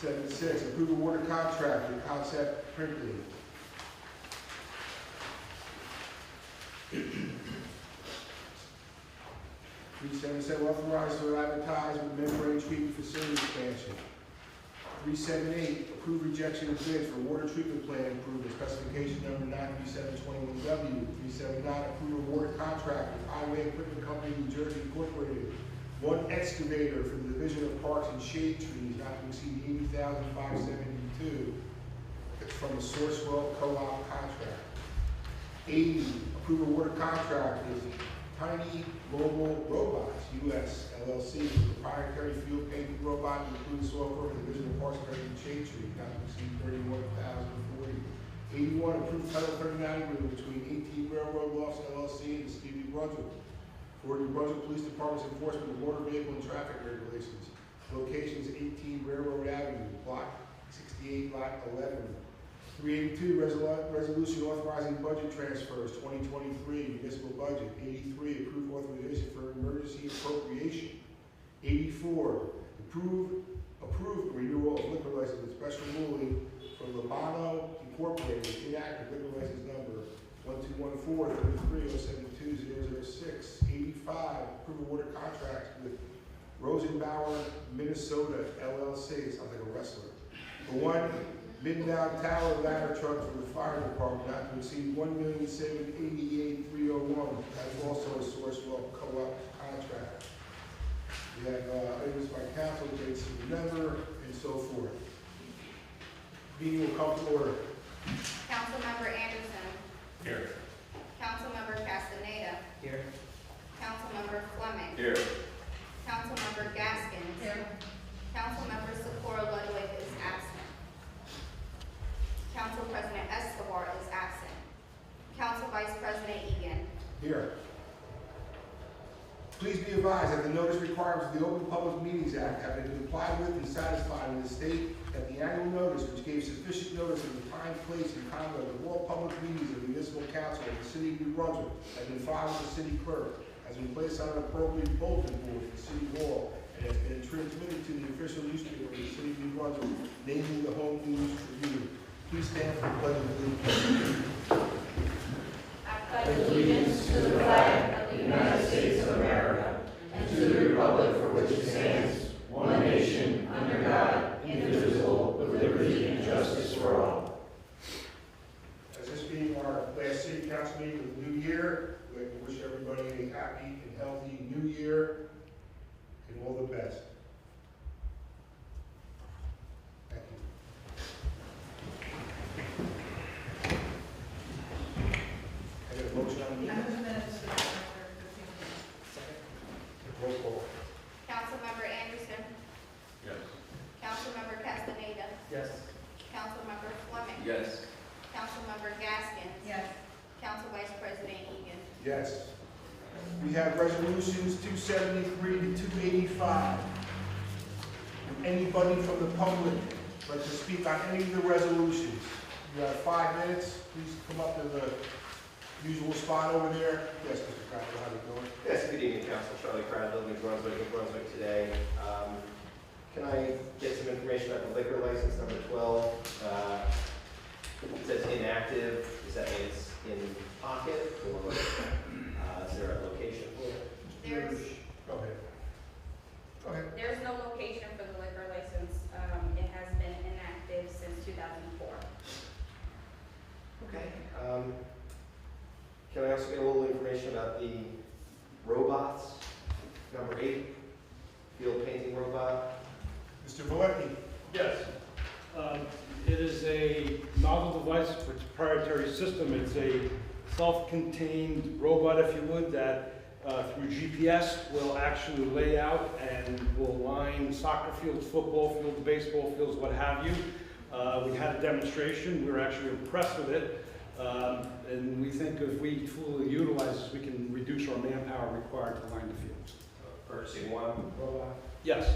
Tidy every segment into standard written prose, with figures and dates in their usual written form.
376, approve a water contract with Concept Printing. 377, authorize to advertise with membrane treatment facility expansion. 378, approve rejection of bids for water treatment plant improvement, specification number 93721W. 379, approve a water contract with Highway Equipment Company, New Jersey Incorporated. One excavator for the Division of Parks and Shade Trees, not to exceed $80,572. It's from the Sourcewell Co-op contract. 80, approve a water contract with Tiny Mobile Robots, U.S. LLC, proprietary field painting robot, including software for the Division of Parks and Shade Tree, not to exceed $31,040. 81, approve Title 39 agreement between 18 Railroad Lofts LLC and the City of New Brunswick for New Brunswick Police Department's enforcement of motor vehicle and traffic regulations. Locations 18 Railroad Avenue, Block 68, Lot 11. 382, resolution authorizing budget transfers, 2023 municipal budget. 83, approve authorization for emergency appropriation. 84, approve renewal of liquor license with special ruling from Labano Incorporated, inactive liquor license number 1214-33-072-006. 85, approve a water contract with Rosenbauer, Minnesota, LLC. Sounds like a wrestler. For one Midtown Tower ladder truck for the fire department, not to exceed $1,788,301. That's also a Sourcewell Co-op contract. We have items by council, dates to remember, and so forth. Meeting will come to order. Councilmember Anderson. Here. Councilmember Castaneda. Here. Councilmember Fleming. Here. Councilmember Gaskins. Here. Councilmember Socorro Ludwig is absent. Council President Escobar is absent. Council Vice President Egan. Here. Please be advised that the notice requirements of the Open Public Meetings Act have been complied with and satisfied in the state that the annual notice, which gave sufficient notice of the time, place, and conduct of all public meetings of the municipal council of the city of New Brunswick, has been filed with the city clerk, has been placed on an appropriate bulletin board at the city hall, and has been transmitted to the official newspaper of the city of New Brunswick, namely the Home News Tribune. Please stand for the pledge of allegiance. I pledge allegiance to the flag of the United States of America and to the republic for which it stands, one nation, under God, indivisible, with liberty and justice for all. As this being our last city council meeting of the new year, we'd like to wish everybody a happy and healthy new year and all the best. Thank you. I got a motion on the meeting? Roll call. Councilmember Anderson. Yes. Councilmember Castaneda. Yes. Councilmember Fleming. Yes. Councilmember Gaskins. Yes. Council Vice President Egan. Yes. We have resolutions 273 to 285. Would anybody from the public like to speak on any of the resolutions? You have 5 minutes. Please come up to the usual spot over there. Yes, Mr. Crackle, how are you doing? Yes, good evening, Council. Charlie Cradle, New Brunswick today. Can I get some information about the liquor license number 12? It says inactive. Does that mean it's in pocket, or is there a location for it? There's Go ahead. Go ahead. There's no location for the liquor license. It has been inactive since 2004. Okay. Can I also get a little information about the robots? Number 8, field painting robot. Mr. Valenti. Yes. It is a novel device for its proprietary system. It's a self-contained robot, if you would, that through GPS will actually lay out and will line soccer fields, football fields, baseball fields, what have you. We had a demonstration. We were actually impressed with it. And we think if we fully utilize this, we can reduce our manpower required to line the fields. Purchasing one robot. Yes.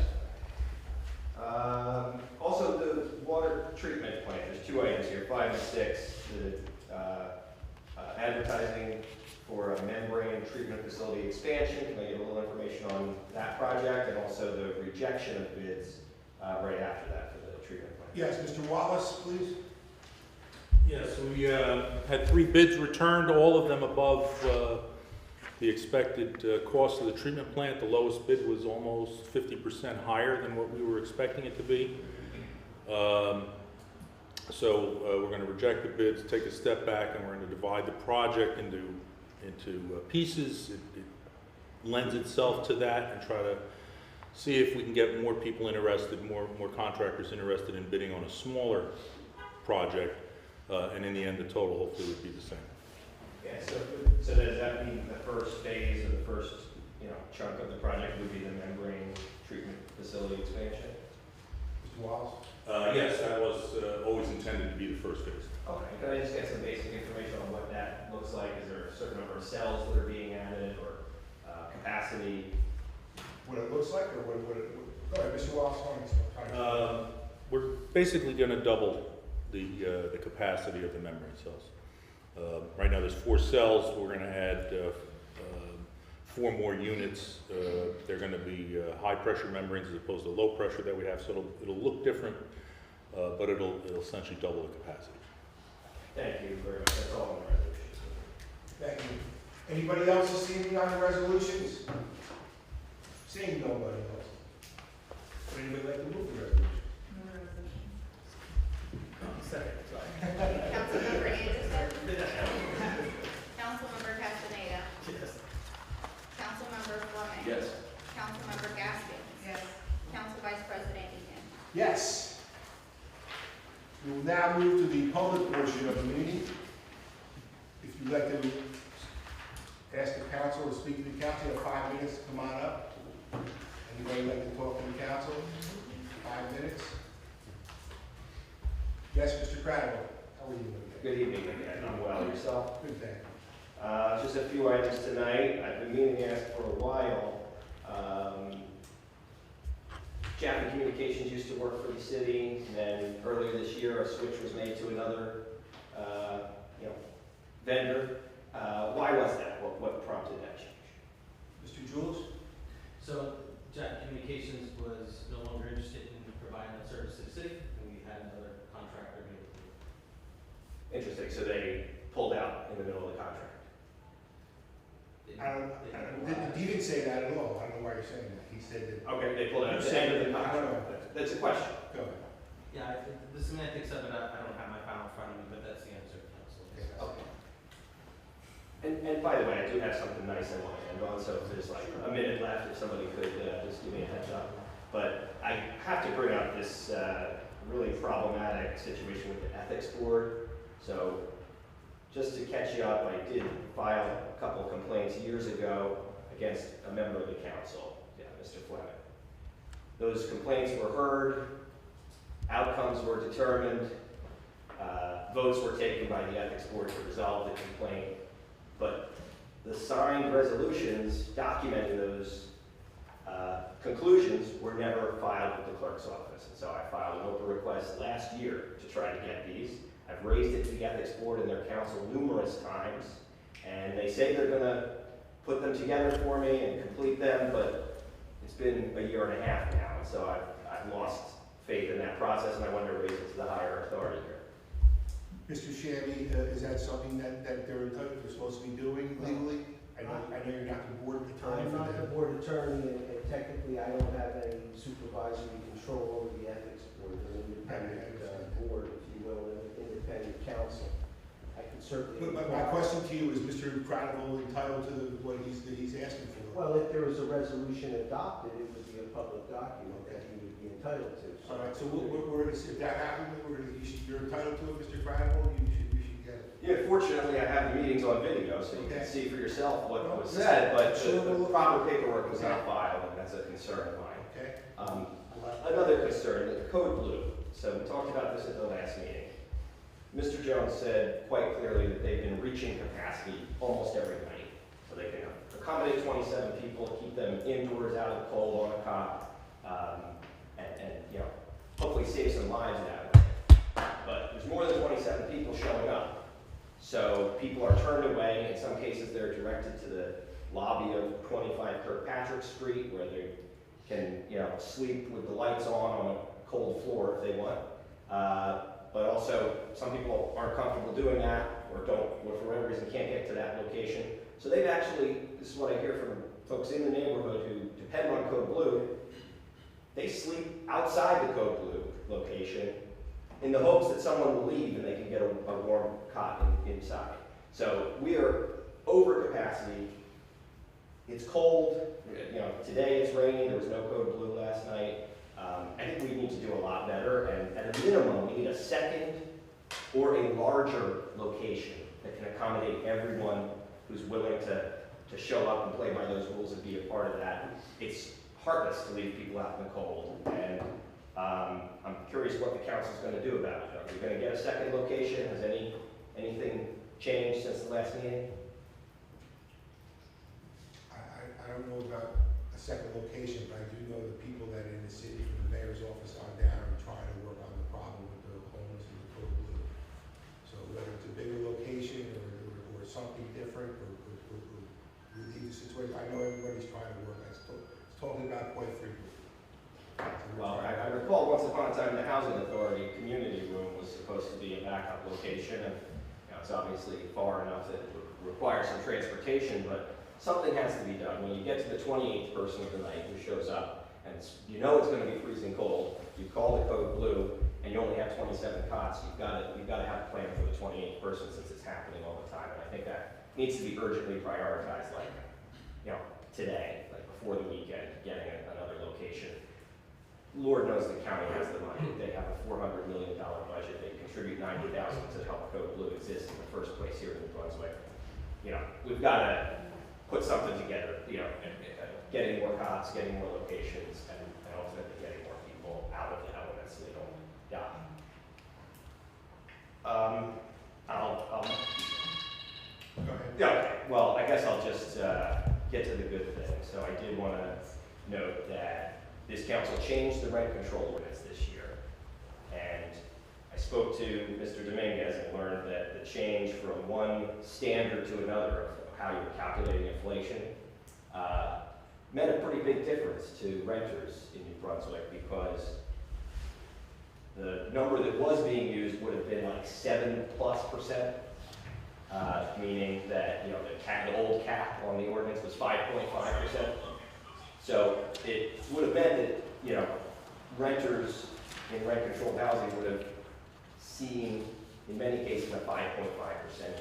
Also, the water treatment plant, there's 2 items here, 5 and 6. The advertising for a membrane treatment facility expansion. Can I get a little information on that project, and also the rejection of bids right after that for the treatment plant. Yes, Mr. Wallace, please. Yes, we had 3 bids returned, all of them above the expected cost of the treatment plant. The lowest bid was almost 50% higher than what we were expecting it to be. So we're going to reject the bids, take a step back, and we're going to divide the project into pieces. It lends itself to that, and try to see if we can get more people interested, more contractors interested in bidding on a smaller project. And in the end, the total hopefully would be the same. Yeah, so does that mean the first phase or the first, chunk of the project would be the membrane treatment facility expansion? Mr. Wallace? Yes, that was always intended to be the first phase. Okay, can I just get some basic information on what that looks like? Is there a certain number of cells that are being added, or capacity? What it looks like, or what go ahead, Mr. Wallace, We're basically going to double the capacity of the membrane cells. Right now there's 4 cells. We're going to add 4 more units. They're going to be high pressure membranes as opposed to low pressure that we have, so it'll look different, but it'll essentially double the capacity. Thank you very much. That's all on the resolution. Thank you. Anybody else this evening on the resolutions? Seeing nobody else. Would anybody like to move the resolution? Councilmember Anderson. Councilmember Castaneda. Yes. Councilmember Fleming. Yes. Councilmember Gaskins. Yes. Council Vice President Egan. Yes. We will now move to the public portion of the meeting. If you'd like to ask the council to speak to the council, you have 5 minutes to come on up. Anybody like to talk to the council? 5 minutes. Yes, Mr. Cradible, how are you? Good evening again. I'm well. Yourself? Good, thank you. Just a few items tonight. I've been meaning to ask for a while. Chapman Communications used to work for the city, and then earlier this year, a switch was made to another, vendor. Why was that? What prompted that change? Mr. Jules? So, Jack Communications was no longer interested in providing that service to the city, and we had another contractor be able to. Interesting. So they pulled out in the middle of the contract. He didn't say that at all. I don't know why you're saying that. He said that. Okay, they pulled out at the end of the contract. That's a question. Go ahead. Yeah, the semantics of it, I don't have my file in front of me, but that's the answer, council. Okay. And by the way, I do have something nice I want to end on, so if there's like a minute left, if somebody could just give me a heads up. But I have to bring up this really problematic situation with the ethics board. So just to catch you up, I did file a couple of complaints years ago against a member of the council, Mr. Fleming. Those complaints were heard, outcomes were determined, votes were taken by the ethics board to resolve the complaint, but the signed resolutions documenting those conclusions were never filed with the clerk's office. And so I filed an open request last year to try to get these. I've raised it to the ethics board and their council numerous times, and they say they're going to put them together for me and complete them, but it's been a year and a half now, and so I've lost faith in that process, and I want to raise it to the higher authority here. Mr. Shammy, is that something that they're supposed to be doing legally? I know you're not the board attorney I'm for not the them. board attorney, and technically I don't have any supervisory control over the ethics board, an independent board, if you will, an independent council. I can certainly. But my question to you is, Mr. Cradible entitled to what he's asking for? Well, if there was a resolution adopted, it would be a public document that he would be entitled to. All right, so we're gonna see if that happens. You're entitled to it, Mr. Cradible. You should get it. Yeah, fortunately, I have the meetings on video, so you Okay. can see for yourself what was Yeah. said, but Sure, the we'll- proper paperwork was not filed, and that's a concern of mine. Okay. Another concern, the code blue. So we talked about this at the last meeting. Mr. Jones said quite clearly that they've been reaching capacity almost every night. So they can accommodate 27 people, keep them indoors, out of the cold, on a cot, and hopefully save some lives that way. But there's more than 27 people showing up. So people are turned away. In some cases, they're directed to the lobby of 25 Kirkpatrick Street, where they can, sleep with the lights on a cold floor if they want. But also, some people aren't comfortable doing that or for whatever reason can't get to that location. So they've actually, this is what I hear from folks in the neighborhood who depend on Code Blue, they sleep outside the Code Blue location in the hopes that someone will leave and they can get a warm cot inside. So we are over capacity. It's cold. Today it's raining. There was no Code Blue last night. I think we need to do a lot better, and at a minimum, we need a second or a larger location that can accommodate everyone who's willing to show up and play by those rules and be a part of that. It's heartless to leave people out in the cold, and I'm curious what the council's going to do about it. Are we going to get a second location? Has anything changed since the last meeting? I don't know about a second location, but I do know the people that in the city from the mayor's office on down are trying to work on the problem with the homeless and the Code Blue. So whether it's a bigger location or something different or relieve the situation, I know everybody's trying to work. It's talking about quite frequently. Well, I recall once upon a time the Housing Authority community room was supposed to be a backup location, and it's obviously far enough that it would require some transportation, but something has to be done. When you get to the 28th person of the night who shows up, and it's going to be freezing cold, you call the Code Blue, and you only have 27 cots, you've got to have a plan for the 28th person since it's happening all the time. And I think that needs to be urgently prioritized, today, before the weekend, getting another location. Lord knows the county has the money. They have a $400 million budget. They contribute $90,000 to help Code Blue exist in the first place here in New Brunswick. We've got to put something together, getting more cots, getting more locations, and ultimately getting more people out of the elements so they don't die. Go ahead. Yeah, okay. Well, I guess I'll just get to the good thing. So I did want to note that this council changed the rent control ordinance this year. And I spoke to Mr. Dominguez and learned that the change from one standard to another of how you were calculating inflation meant a pretty big difference to renters in New Brunswick, because the number that was being used would have been like 7+%, meaning that the old cap on the ordinance was 5.5%. So it would have meant that renters in rent-controlled housing would have seen, in many cases, a 5.5%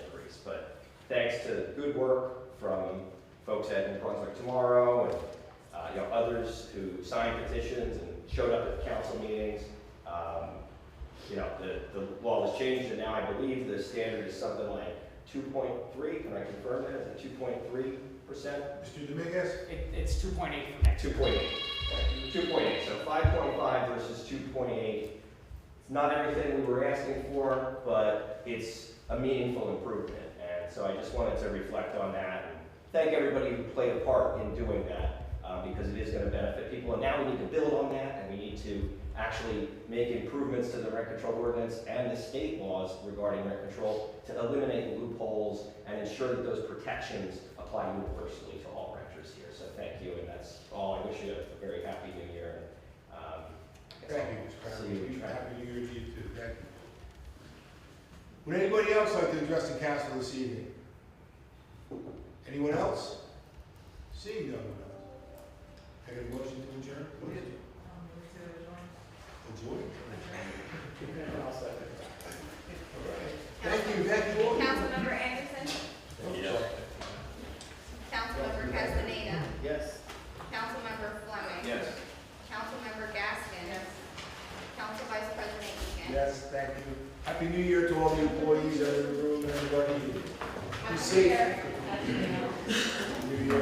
increase. But thanks to good work from folks at New Brunswick Tomorrow and others who signed petitions and showed up at the council meetings, the law was changed, and now I believe the standard is something like 2.3. Can I confirm that? Is it 2.3%? Mr. Dominguez? It's 2.8 for next year. 2.8. 2.8. So 5.5 versus 2.8. It's not everything we were asking for, but it's a meaningful improvement. And so I just wanted to reflect on that and thank everybody who played a part in doing that, because it is going to benefit people. And now we need to build on that, and we need to actually make improvements to the rent control ordinance and the state laws regarding rent control to eliminate loopholes and ensure that those protections apply universally to all renters here. So thank you, and that's all. I wish you a very happy new year. Thank you, Mr. See you. Crowder. Happy New Year to you too. Thank you. Would anybody else like to address the council this evening? Anyone else? Seeing no one else. Take a motion to adjourn, please. Adjourn? Thank you all. Councilmember Anderson. Yes. Councilmember Castaneda. Yes. Councilmember Fleming. Yes. Councilmember Gaskin. Yes. Council Vice President Egan. Yes, thank you. Happy New Year to all the employees that are in the room and everybody. Be Happy New safe. Year. New Year.